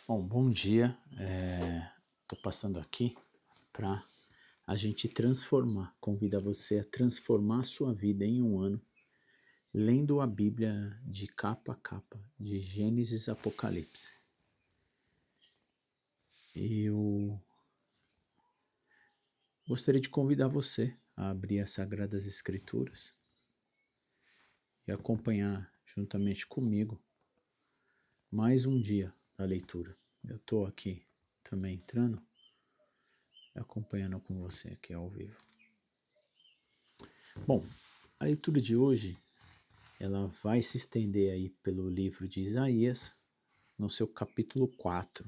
Bom dia. Estou passando aqui para a gente convidar você a transformar a sua vida em um ano, lendo a Bíblia de capa a capa, de Gênesis a Apocalipse. Eu gostaria de convidar você a abrir as Sagradas Escrituras e acompanhar juntamente comigo mais um dia da leitura. Eu estou aqui também entrando e acompanhando com você aqui ao vivo. Bom, a leitura de hoje ela vai se estender aí pelo livro de Isaías, no seu capítulo 4.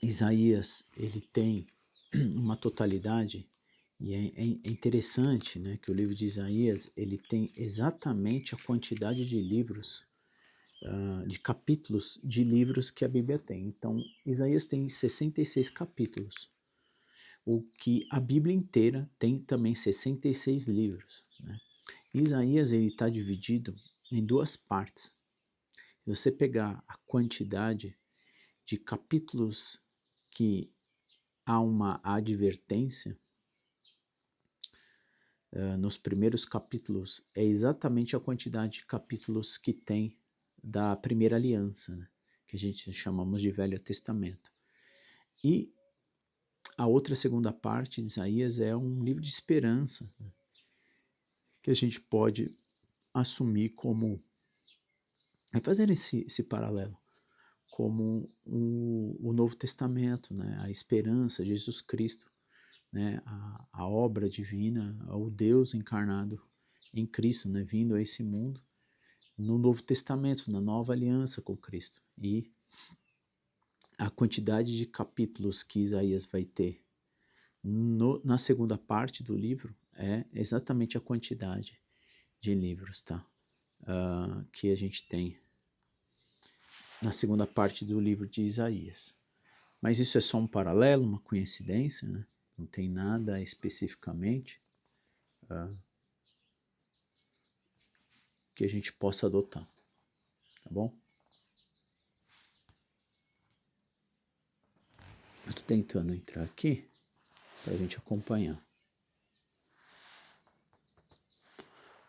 Isaías, ele tem uma totalidade, e é interessante, né, que o livro de Isaías, ele tem exatamente a quantidade de livros, de capítulos de livros que a Bíblia tem. Então, Isaías tem 66 capítulos, o que a Bíblia inteira tem também 66 livros, né? Isaías está dividido em duas partes. Se você pegar a quantidade de capítulos que há uma advertência, nos primeiros capítulos é exatamente a quantidade de capítulos que tem da primeira aliança, né, que a gente chamamos de Velho Testamento. E a outra segunda parte de Isaías é um livro de esperança, né, que a gente pode assumir como, fazer esse paralelo, como o Novo Testamento, né? A esperança, Jesus Cristo, né? A obra divina, o Deus encarnado em Cristo, né? Vindo a esse mundo no Novo Testamento, na nova aliança com Cristo. E a quantidade de capítulos que Isaías vai ter na segunda parte do livro é exatamente a quantidade de livros, tá? Que a gente tem na segunda parte do livro de Isaías. Mas isso é só um paralelo, uma coincidência, né? Não tem nada especificamente que a gente possa adotar, tá bom? Eu estou tentando entrar aqui para a gente acompanhar.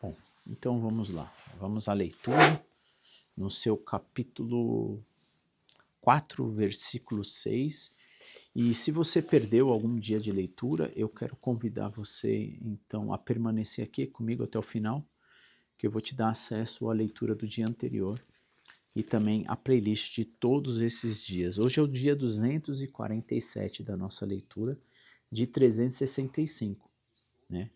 Bom, então vamos lá. Vamos à leitura no seu capítulo 4, versículo 6. E se você perdeu algum dia de leitura, eu quero convidar você então a permanecer aqui comigo até o final, que eu vou te dar acesso à leitura do dia anterior e também a playlist de todos esses dias. Hoje é o dia 247 da nossa leitura, de 365, né?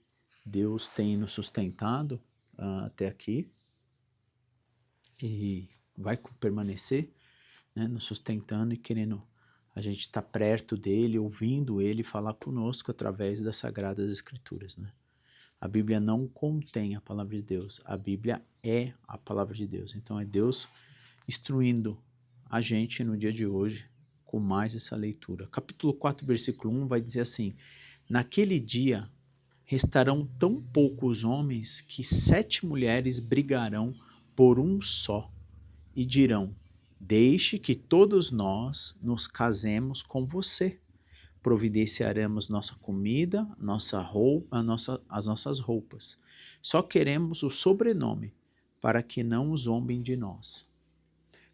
Deus tem nos sustentado até aqui e vai permanecer, né, nos sustentando e querendo a gente estar perto dele, ouvindo ele falar conosco através das Sagradas Escrituras, né? A Bíblia não contém a palavra de Deus, a Bíblia é a palavra de Deus. Então é Deus instruindo a gente no dia de hoje com mais essa leitura. Capítulo 4, versículo 1 vai dizer assim: naquele dia restarão tão poucos homens que 7 mulheres brigarão por um só e dirão: deixe que todos nós nos casemos com você. Providenciaremos nossa comida, nossa roupa, as nossas roupas. Só queremos o sobrenome, para que não zombem de nós.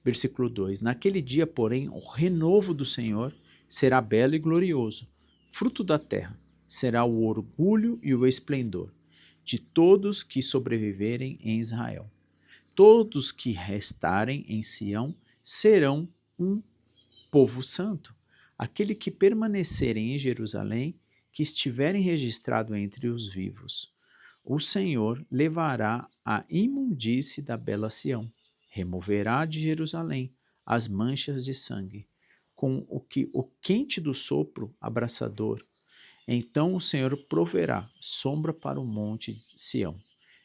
Versículo 2: naquele dia, porém, o renovo do Senhor será belo e glorioso. Fruto da terra será o orgulho e o esplendor de todos que sobreviverem em Israel. Todos que restarem em Sião serão um povo santo. Aquele que permanecerem em Jerusalém, que estiverem registrado entre os vivos. O Senhor levará a imundície da bela Sião, removerá de Jerusalém as manchas de sangue, com o quente do sopro abrasador. Então o Senhor proverá sombra para o monte de Sião,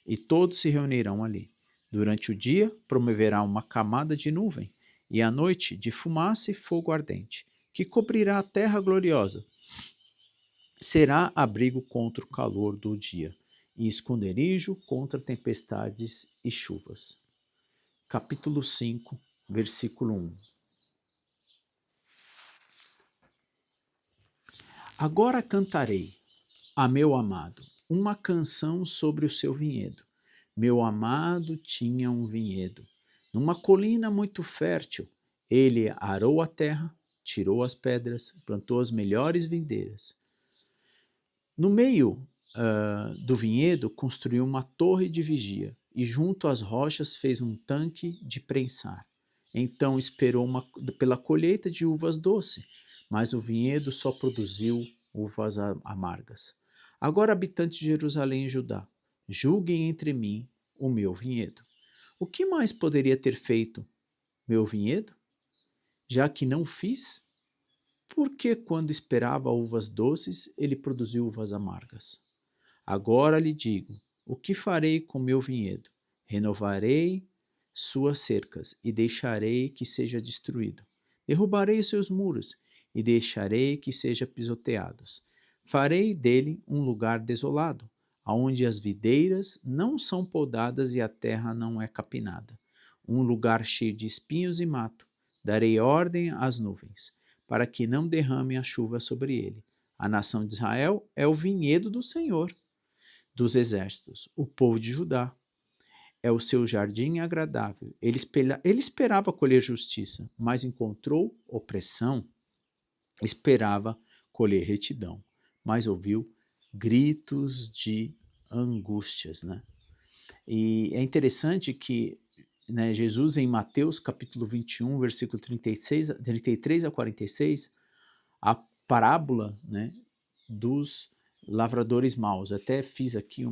e todos se reunirão ali. Durante o dia promoverá uma camada de nuvem, e à noite de fumaça e fogo ardente, que cobrirá a terra gloriosa. Será abrigo contra o calor do dia, e esconderijo contra tempestades e chuvas. Capítulo 5, versículo 1. Agora cantarei a meu amado uma canção sobre o seu vinhedo. Meu amado tinha um vinhedo numa colina muito fértil. Ele arou a terra, tirou as pedras, plantou as melhores videiras. No meio do vinhedo, construiu uma torre de vigia e junto às rochas fez um tanque de prensar. Então esperou pela colheita de uvas doces, mas o vinhedo só produziu uvas amargas. Agora, habitantes de Jerusalém e Judá, julguem entre mim o meu vinhedo. O que mais poderia ter feito meu vinhedo, já que não fiz? Porque quando esperava uvas doces, ele produziu uvas amargas. Agora lhe digo: o que farei com meu vinhedo? Renovarei suas cercas e deixarei que seja destruído. Derrubarei os seus muros e deixarei que seja pisoteados. Farei dele um lugar desolado, aonde as videiras não são podadas e a terra não é capinada. Um lugar cheio de espinhos e mato. Darei ordem às nuvens, para que não derrame a chuva sobre ele. A nação de Israel é o vinhedo do Senhor dos exércitos. O povo de Judá é o seu jardim agradável. Ele esperava colher justiça, mas encontrou opressão. Esperava colher retidão, mas ouviu gritos de angústias, né? E é interessante que, né, Jesus, em Mateus capítulo 21, versículo 33 a 46, a parábola, né, dos lavradores maus. Até fiz aqui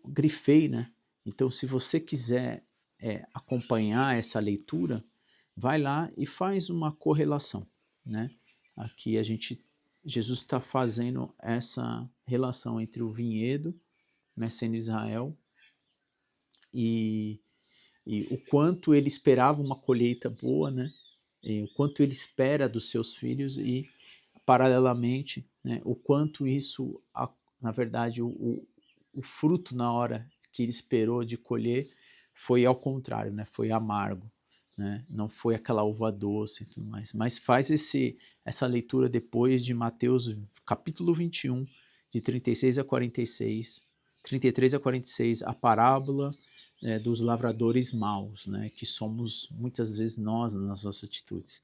grifei, né? Então, se você quiser acompanhar essa leitura, vai lá e faz uma correlação, né? Aqui Jesus está fazendo essa relação entre o vinhedo, né, sendo Israel, e, e o quanto ele esperava uma colheita boa, né? E o quanto ele espera dos seus filhos e, paralelamente, né, o quanto isso, na verdade, o fruto na hora que ele esperou de colher foi ao contrário, né, foi amargo, né, não foi aquela uva doce e tudo mais. Mas faz essa leitura depois de Mateus capítulo 21, de 36 a 46, 33 a 46, a parábola dos lavradores maus, né, que somos muitas vezes nós nas nossas atitudes.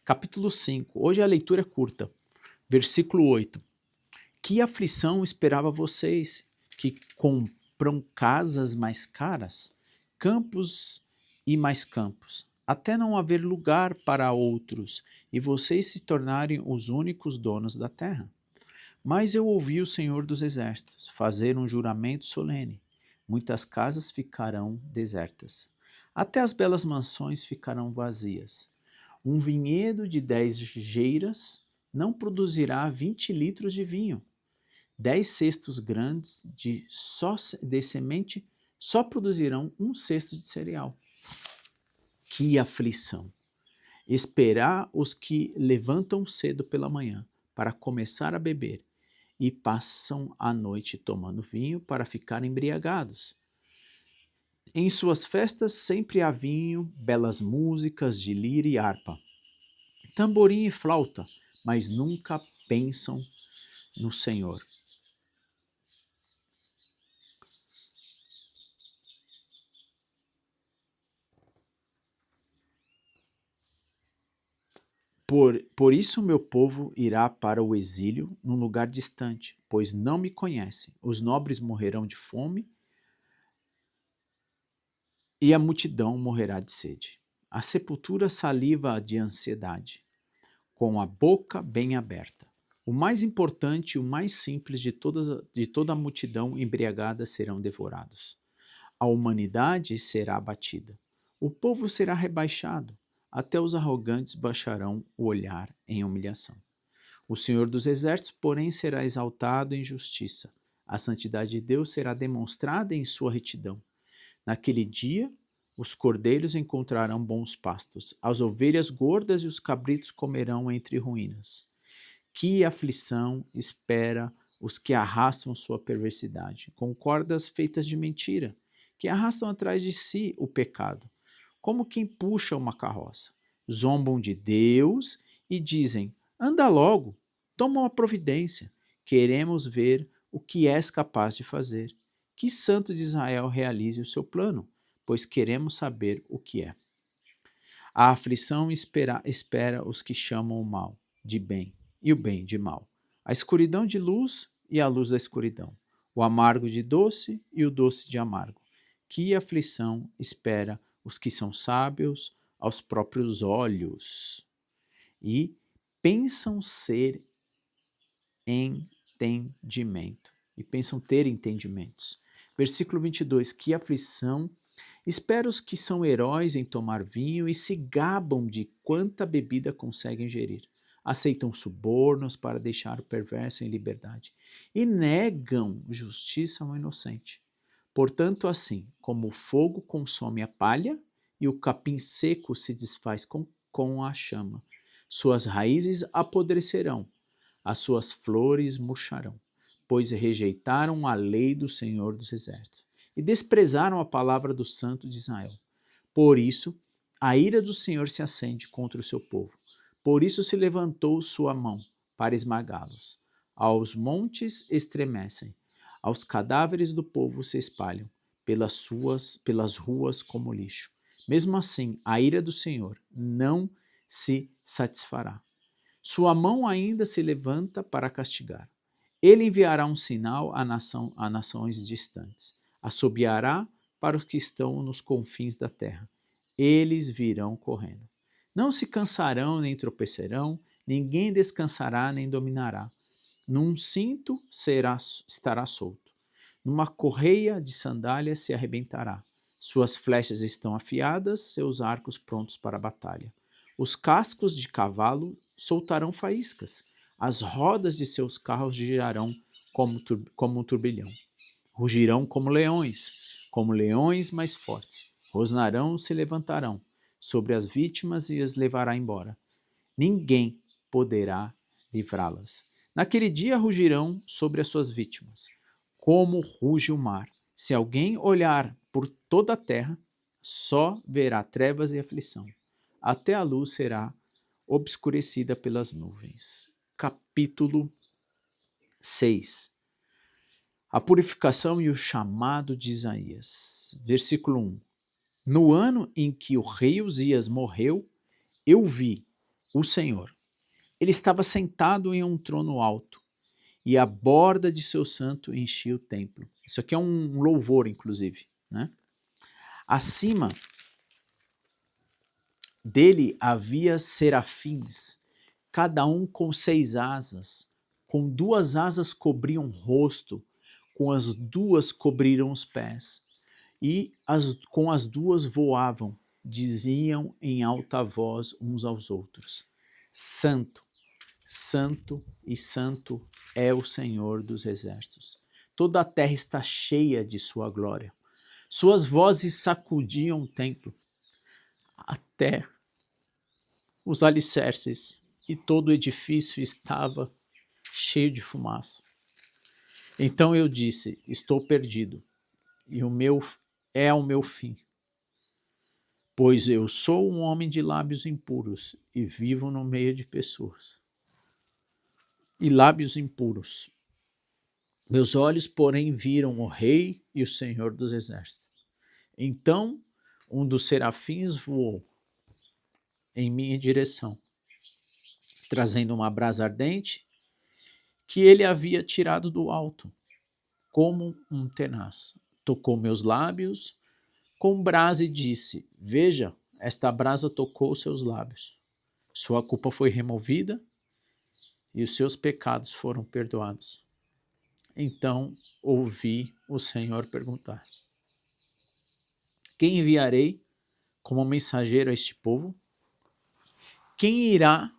Capítulo 5, hoje a leitura é curta, versículo 8. Que aflição esperava vocês que compram casas mais caras, campos e mais campos, até não haver lugar para outros e vocês se tornarem os únicos donos da terra? Mas eu ouvi o Senhor dos Exércitos fazer um juramento solene. Muitas casas ficarão desertas. Até as belas mansões ficarão vazias. Um vinhedo de 10 geiras não produzirá 20 litros de vinho. 10 cestos grandes de semente só produzirão um cesto de cereal. Que aflição! Esperar os que levantam cedo pela manhã para começar a beber e passam a noite tomando vinho para ficar embriagados. Em suas festas sempre há vinho, belas músicas de lira e harpa, tamborim e flauta, mas nunca pensam no Senhor. Por isso meu povo irá para o exílio num lugar distante, pois não me conhecem. Os nobres morrerão de fome e a multidão morrerá de sede. A sepultura saliva de ansiedade, com a boca bem aberta. O mais importante e o mais simples de toda a multidão embriagada serão devorados. A humanidade será abatida. O povo será rebaixado. Até os arrogantes baixarão o olhar em humilhação. O Senhor dos Exércitos, porém, será exaltado em justiça. A santidade de Deus será demonstrada em sua retidão. Naquele dia, os cordeiros encontrarão bons pastos, as ovelhas gordas e os cabritos comerão entre ruínas. Que aflição espera os que arrastam sua perversidade, com cordas feitas de mentira, que arrastam atrás de si o pecado, como quem puxa uma carroça. Zombam de Deus e dizem: Anda logo, toma uma providência. Queremos ver o que és capaz de fazer. Que santo de Israel realize o seu plano, pois queremos saber o que é. A aflição espera os que chamam o mal de bem e o bem de mal. A escuridão de luz e a luz da escuridão. O amargo de doce e o doce de amargo. Que aflição espera os que são sábios aos próprios olhos e pensam ser entendimento. E pensam ter entendimentos. Versículo 22. Que aflição espera os que são heróis em tomar vinho e se gabam de quanta bebida conseguem gerir. Aceitam subornos para deixar o perverso em liberdade e negam justiça ao inocente. Portanto, assim como o fogo consome a palha e o capim seco se desfaz com a chama, suas raízes apodrecerão, as suas flores murcharão, pois rejeitaram a lei do Senhor dos Exércitos e desprezaram a palavra do Santo de Israel. Por isso, a ira do Senhor se acende contra o seu povo. Por isso se levantou sua mão para esmagá-los. Aos montes estremecem, aos cadáveres do povo se espalham pelas ruas como lixo. Mesmo assim, a ira do Senhor não se satisfará. Sua mão ainda se levanta para castigar. Ele enviará um sinal a nações distantes. Assobiará para os que estão nos confins da terra. Eles virão correndo. Não se cansarão nem tropeçarão, ninguém descansará nem dominará. Num cinto estará solto. Numa correia de sandálias se arrebentará. Suas flechas estão afiadas, seus arcos prontos para a batalha. Os cascos de cavalo soltarão faíscas. As rodas de seus carros girarão como um turbilhão. Rugirão como leões mais fortes. Rosnarão, se levantarão sobre as vítimas e as levará embora. Ninguém poderá livrá-las. Naquele dia rugirão sobre as suas vítimas, como ruge o mar. Se alguém olhar por toda a terra, só verá trevas e aflição. Até a luz será obscurecida pelas nuvens. Capítulo 6. A purificação e o chamado de Isaías. Versículo 1. No ano em que o rei Uzias morreu, eu vi o Senhor. Ele estava sentado em um trono alto, e a borda de seu santo enchia o templo. Isso aqui é um louvor, inclusive, né? Acima dele havia serafins, cada um com 6 asas. Com 2 asas cobriam o rosto, com as 2 cobriram os pés, e com as 2 voavam, diziam em alta voz uns aos outros: Santo, Santo e Santo é o Senhor dos Exércitos. Toda a terra está cheia de sua glória. Suas vozes sacudiam o templo, até os alicerces, e todo o edifício estava cheio de fumaça. Então eu disse: estou perdido, e o meu fim, pois eu sou um homem de lábios impuros e vivo no meio de pessoas e lábios impuros. Meus olhos, porém, viram o Rei e o Senhor dos Exércitos. Então um dos serafins voou em minha direção, trazendo uma brasa ardente que ele havia tirado do alto, como um tenaz. Tocou meus lábios com brasa e disse: Veja, esta brasa tocou seus lábios. Sua culpa foi removida e os seus pecados foram perdoados. Então ouvi o Senhor perguntar: Quem enviarei como mensageiro a este povo? Quem irá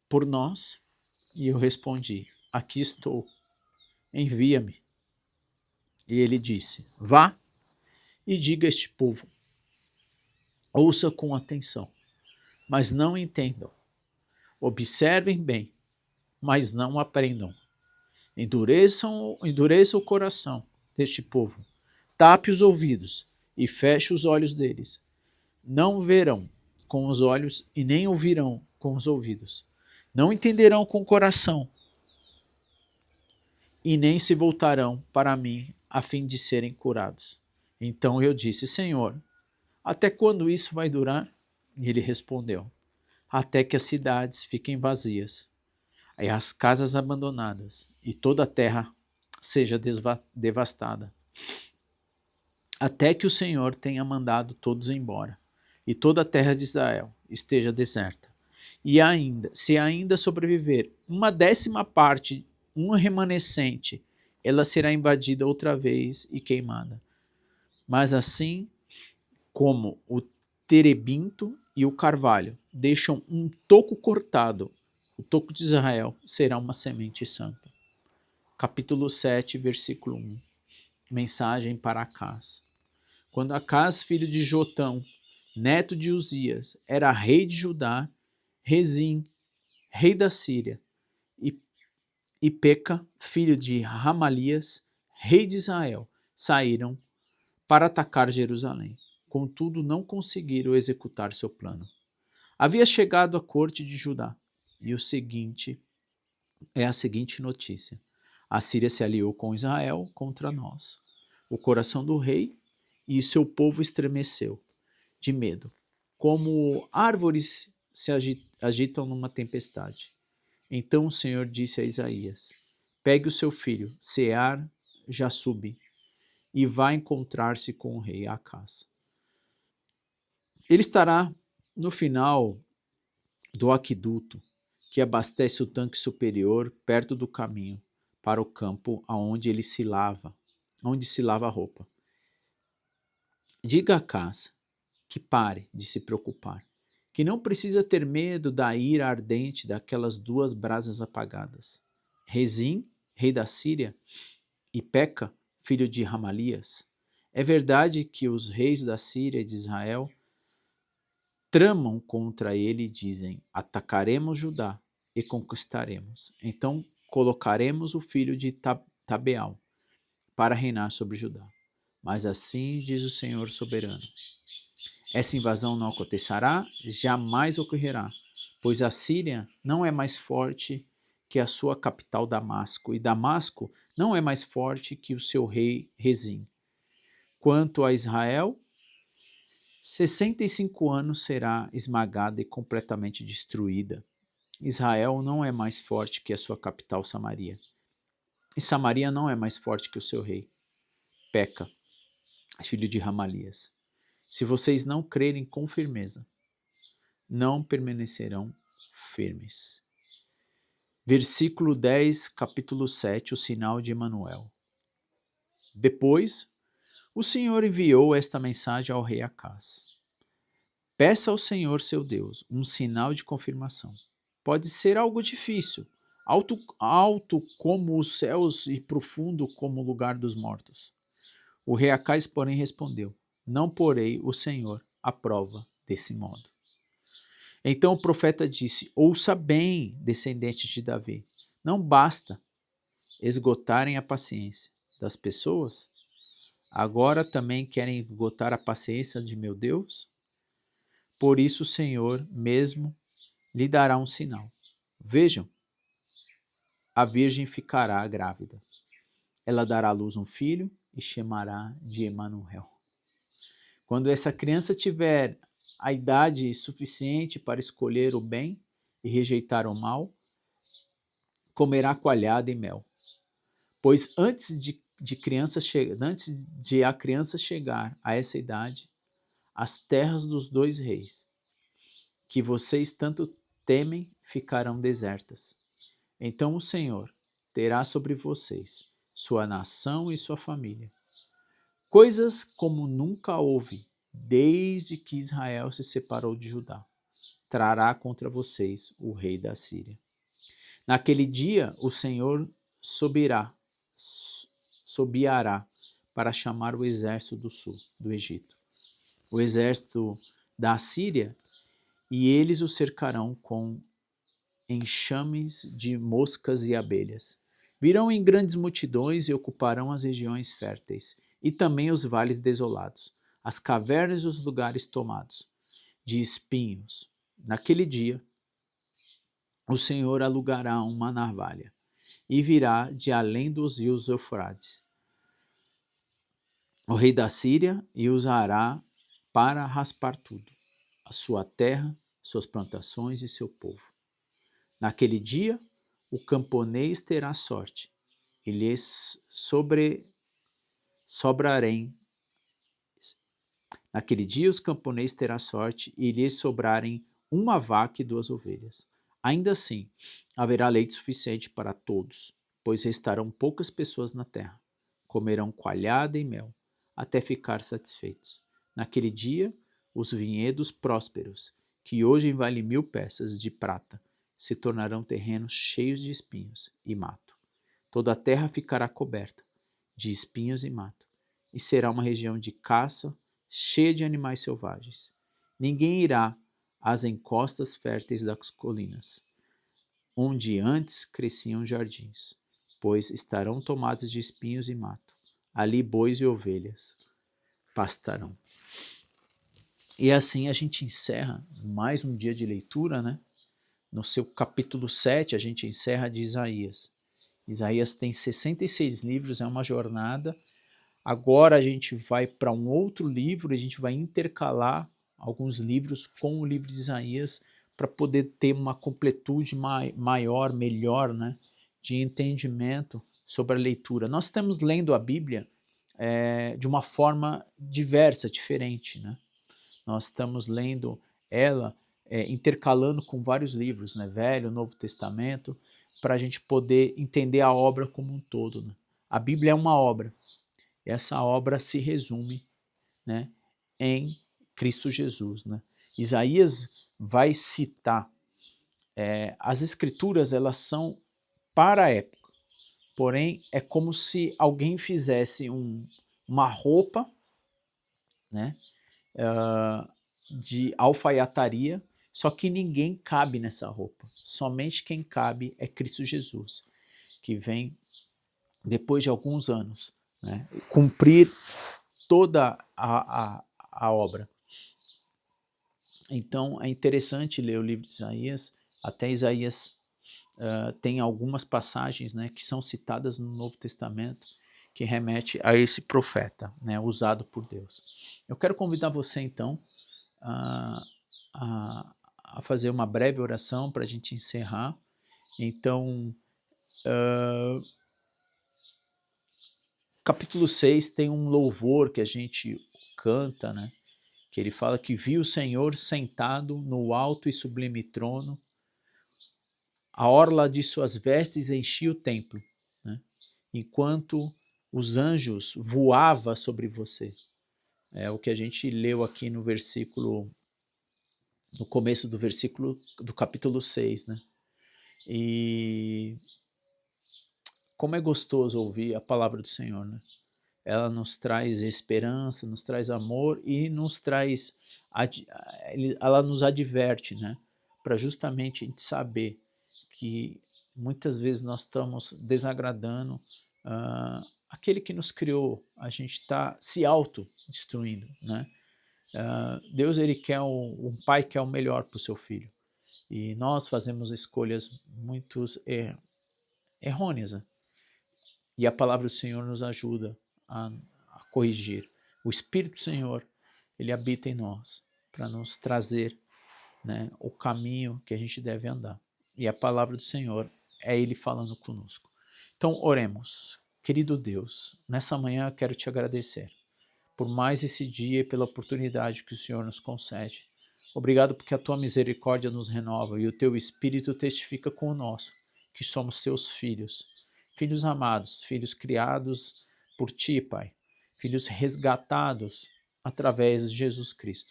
por nós? E eu respondi: Aqui estou, envia-me. E ele disse: Vá e diga a este povo: ouça com atenção, mas não entendam. Observem bem, mas não aprendam. Endureça o coração deste povo. Tape os ouvidos e feche os olhos deles. Não verão com os olhos e nem ouvirão com os ouvidos, não entenderão com o coração, e nem se voltarão para mim a fim de serem curados. Então eu disse: Senhor, até quando isso vai durar? E ele respondeu: até que as cidades fiquem vazias, e as casas abandonadas, e toda a terra seja devastada, até que o Senhor tenha mandado todos embora, e toda a terra de Israel esteja deserta. E ainda, se ainda sobreviver uma 10ª parte, um remanescente, ela será invadida outra vez e queimada. Mas assim como o terebinto e o carvalho deixam um toco cortado, o toco de Israel será uma semente santa. Capítulo 7, versículo 1. Mensagem para Acás. Quando Acás, filho de Jotão, neto de Uzias, era rei de Judá, Rezim, rei da Síria, e Peca, filho de Ramalias, rei de Israel, saíram para atacar Jerusalém. Contudo, não conseguiram executar seu plano. Havia chegado à corte de Judá, e a seguinte notícia: a Síria se aliou com Israel contra nós. O coração do rei e seu povo estremeceu de medo, como árvores se agitam numa tempestade. Então o Senhor disse a Isaías: pegue o seu filho, Sear-Jasub, e vá encontrar-se com o rei Acás. Ele estará no final do aqueduto que abastece o tanque superior perto do caminho para o campo onde se lava a roupa. Diga a Acás que pare de se preocupar, que não precisa ter medo da ira ardente daquelas 2 brasas apagadas. Rezim, rei da Síria, e Peca, filho de Ramalias. É verdade que os reis da Síria e de Israel tramam contra ele e dizem: atacaremos Judá e conquistaremos. Então colocaremos o filho de Tabeal para reinar sobre Judá. Mas assim diz o Senhor soberano: essa invasão não acontecerá, jamais ocorrerá, pois a Síria não é mais forte que a sua capital Damasco, e Damasco não é mais forte que o seu rei Rezim. Quanto a Israel, 65 anos será esmagada e completamente destruída. Israel não é mais forte que a sua capital Samaria. E Samaria não é mais forte que o seu rei, Peca, filho de Ramalias. Se vocês não crerem com firmeza, não permanecerão firmes. Versículo 10, capítulo 7, o sinal de Emanuel. Depois, o Senhor enviou esta mensagem ao rei Acás: peça ao Senhor seu Deus um sinal de confirmação. Pode ser algo difícil, alto como os céus e profundo como o lugar dos mortos. O rei Acás, porém, respondeu: não porei o Senhor à prova desse modo. Então o profeta disse: ouça bem, descendentes de Davi, não basta esgotarem a paciência das pessoas? Agora também querem esgotar a paciência de meu Deus? Por isso o Senhor mesmo lhe dará um sinal. Vejam, a virgem ficará grávida. Ela dará à luz um filho e chamará de Emanuel. Quando essa criança tiver a idade suficiente para escolher o bem e rejeitar o mal, comerá coalhada e mel. Pois antes de a criança chegar a essa idade, as terras dos 2 reis, que vocês tanto temem, ficarão desertas. Então o Senhor terá sobre vocês sua nação e sua família. Coisas como nunca houve desde que Israel se separou de Judá. Trará contra vocês o rei da Síria. Naquele dia o Senhor sobeará para chamar o exército do sul, do Egito, o exército da Síria, e eles o cercarão com enxames de moscas e abelhas. Virão em grandes multidões e ocuparão as regiões férteis, e também os vales desolados, as cavernas e os lugares tomados de espinhos. Naquele dia, o Senhor alugará uma navalha e virá de além dos rios Eufrates, o rei da Síria, e usará para raspar tudo, a sua terra, suas plantações e seu povo. Naquele dia, o camponês terá sorte, e lhes sobrarem. Naquele dia, os camponeses terá sorte, e lhes sobrarem uma vaca e 2 ovelhas. Ainda assim, haverá leite suficiente para todos, pois restarão poucas pessoas na terra. Comerão coalhada e mel, até ficar satisfeitos. Naquele dia, os vinhedos prósperos, que hoje valem 1.000 peças de prata, se tornarão terrenos cheios de espinhos e mato. Toda a terra ficará coberta de espinhos e mato, e será uma região de caça, cheia de animais selvagens. Ninguém irá às encostas férteis das colinas, onde antes cresciam jardins, pois estarão tomados de espinhos e mato. Ali bois e ovelhas pastarão. E assim a gente encerra mais um dia de leitura, né? No seu capítulo 7, a gente encerra de Isaías. Isaías tem 66 livros, é uma jornada. Agora a gente vai para um outro livro, a gente vai intercalar alguns livros com o livro de Isaías para poder ter uma completude maior, melhor, né, de entendimento sobre a leitura. Nós estamos lendo a Bíblia de uma forma diversa, diferente, né? Nós estamos lendo ela intercalando com vários livros, né, Velho, Novo Testamento, para a gente poder entender a obra como um todo, né? A Bíblia é uma obra. Essa obra se resume, né, em Cristo Jesus, né? Isaías vai citar as escrituras, elas são para a época, porém é como se alguém fizesse uma roupa, né, de alfaiataria, só que ninguém cabe nessa roupa, somente quem cabe é Cristo Jesus, que vem depois de alguns anos, né, cumprir toda a obra. Então é interessante ler o livro de Isaías. Até Isaías tem algumas passagens, né, que são citadas no Novo Testamento que remete a esse profeta, né, usado por Deus. Eu quero convidar você então a fazer uma breve oração para a gente encerrar. Então, capítulo 6 tem um louvor que a gente canta, né? Que ele fala que viu o Senhor sentado no alto e sublime trono, a orla de suas vestes enchia o templo, né? Enquanto os anjos voavam sobre você. É o que a gente leu aqui no versículo, no começo do versículo do capítulo 6, né? E como é gostoso ouvir a palavra do Senhor, né? Ela nos traz esperança, nos traz amor e nos traz, ela nos adverte, né? Para justamente a gente saber que muitas vezes nós estamos desagradando aquele que nos criou, a gente está se autodestruindo, né? Deus, ele quer um pai quer o melhor para o seu filho, e nós fazemos escolhas muito errôneas, né? E a palavra do Senhor nos ajuda a corrigir. O Espírito do Senhor, ele habita em nós para nos trazer, né, o caminho que a gente deve andar. E a palavra do Senhor é ele falando conosco. Então, oremos. Querido Deus, nessa manhã eu quero te agradecer por mais esse dia e pela oportunidade que o Senhor nos concede. Obrigado porque a tua misericórdia nos renova e o teu Espírito testifica com o nosso, que somos teus filhos. Filhos amados, filhos criados por ti, Pai. Filhos resgatados através de Jesus Cristo.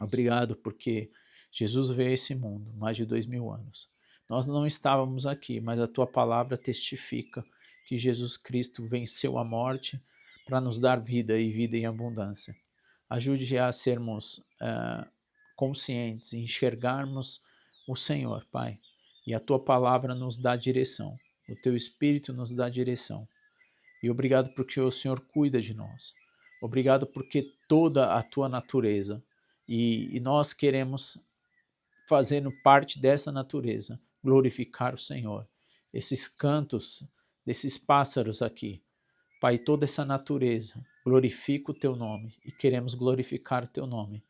Obrigado porque Jesus veio a esse mundo mais de 2000 anos. Nós não estávamos aqui, mas a tua palavra testifica que Jesus Cristo venceu a morte para nos dar vida e vida em abundância. Ajude a sermos conscientes, enxergarmos o Senhor, Pai. E a tua palavra nos dá direção. O teu Espírito nos dá direção. E obrigado porque o Senhor cuida de nós. Obrigado porque toda a tua natureza, e nós queremos fazendo parte dessa natureza, glorificar o Senhor. Esses cantos desses pássaros aqui, Pai, toda essa natureza, glorifica o teu nome e queremos glorificar o teu nome,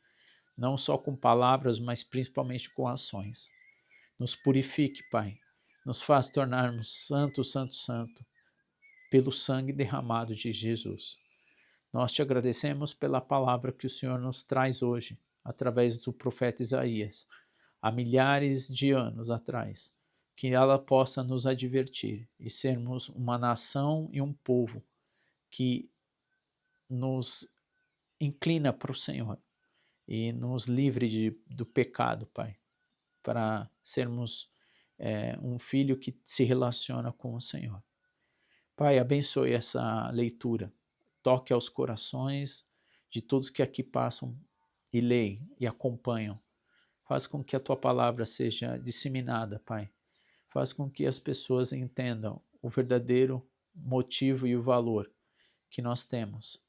não só com palavras, mas principalmente com ações. Nos purifique, Pai, nos faz tornarmos santo, santo, santo, pelo sangue derramado de Jesus. Nós te agradecemos pela palavra que o Senhor nos traz hoje, através do profeta Isaías, há milhares de anos atrás, que ela possa nos advertir e sermos uma nação e um povo que nos inclina para o Senhor e nos livre do pecado, Pai, para sermos um filho que se relaciona com o Senhor. Pai, abençoe essa leitura, toque aos corações de todos que aqui passam e leem e acompanham. Faz com que a tua palavra seja disseminada, Pai. Faz com que as pessoas entendam o verdadeiro motivo e o valor que nós temos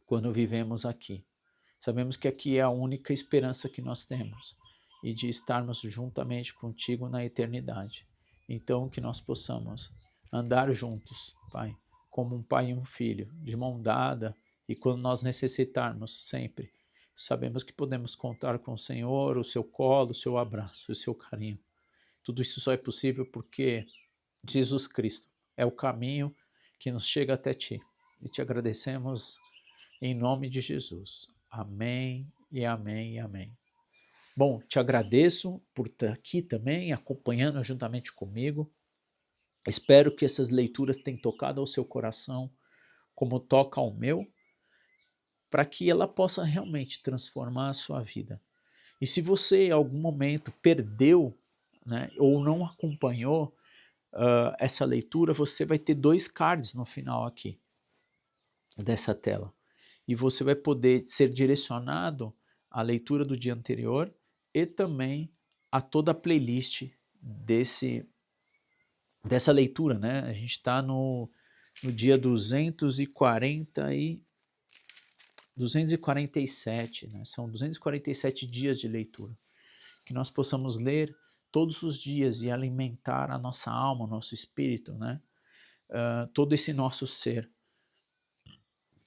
quando vivemos aqui. Sabemos que aqui é a única esperança que nós temos e de estarmos juntamente contigo na eternidade. Então, que nós possamos andar juntos, Pai, como um pai e um filho, de mão dada, e quando nós necessitarmos sempre, sabemos que podemos contar com o Senhor, o seu colo, o seu abraço, o seu carinho. Tudo isso só é possível porque Jesus Cristo é o caminho que nos chega até ti. E te agradecemos em nome de Jesus. Amém e amém e amém. Bom, te agradeço por estar aqui também, acompanhando juntamente comigo. Espero que essas leituras tenham tocado ao seu coração, como toca ao meu, para que ela possa realmente transformar a sua vida. E se você em algum momento perdeu, né, ou não acompanhou essa leitura, você vai ter 2 cards no final aqui dessa tela. E você vai poder ser direcionado à leitura do dia anterior e também a toda a playlist dessa leitura, né? A gente está no dia 247, né? São 247 dias de leitura. Que nós possamos ler todos os dias e alimentar a nossa alma, o nosso espírito, né? Todo esse nosso ser.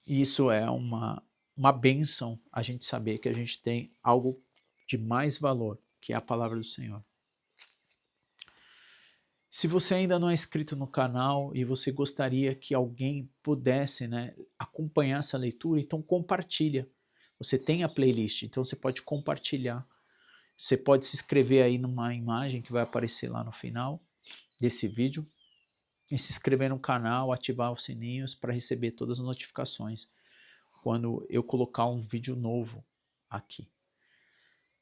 E isso é uma bênção, a gente saber que a gente tem algo de mais valor, que é a palavra do Senhor. Se você ainda não é inscrito no canal e você gostaria que alguém pudesse, né, acompanhar essa leitura, então compartilha. Você tem a playlist, então você pode compartilhar. Você pode se inscrever aí numa imagem que vai aparecer lá no final desse vídeo e se inscrever no canal, ativar os sininhos para receber todas as notificações quando eu colocar um vídeo novo aqui.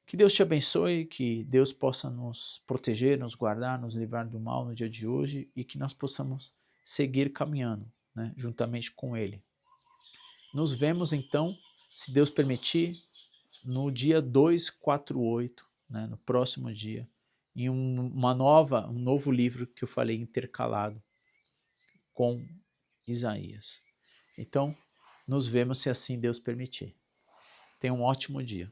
Que Deus te abençoe, que Deus possa nos proteger, nos guardar, nos livrar do mal no dia de hoje e que nós possamos seguir caminhando, né, juntamente com Ele. Nos vemos então, se Deus permitir, no dia 248, né, no próximo dia, em um novo livro que eu falei intercalado com Isaías. Então, nos vemos se assim Deus permitir. Tenha um ótimo dia.